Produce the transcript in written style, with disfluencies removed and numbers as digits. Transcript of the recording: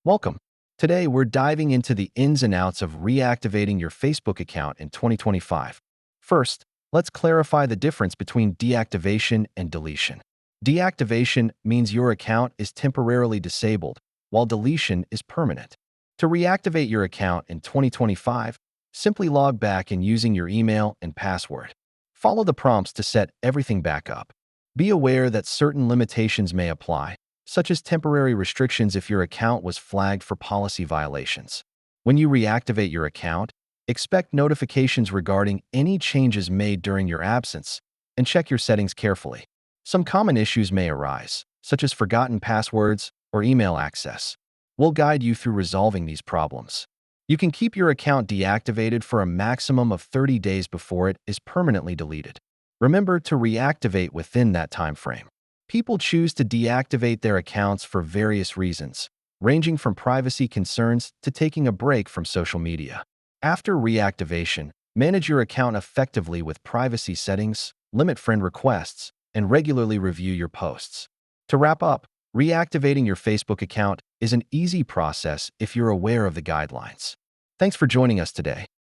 Welcome. Today, we're diving into the ins and outs of reactivating your Facebook account in 2025. First, let's clarify the difference between deactivation and deletion. Deactivation means your account is temporarily disabled, while deletion is permanent. To reactivate your account in 2025, simply log back in using your email and password. Follow the prompts to set everything back up. Be aware that certain limitations may apply, such as temporary restrictions if your account was flagged for policy violations. When you reactivate your account, expect notifications regarding any changes made during your absence and check your settings carefully. Some common issues may arise, such as forgotten passwords or email access. We'll guide you through resolving these problems. You can keep your account deactivated for a maximum of 30 days before it is permanently deleted. Remember to reactivate within that time frame. People choose to deactivate their accounts for various reasons, ranging from privacy concerns to taking a break from social media. After reactivation, manage your account effectively with privacy settings, limit friend requests, and regularly review your posts. To wrap up, reactivating your Facebook account is an easy process if you're aware of the guidelines. Thanks for joining us today.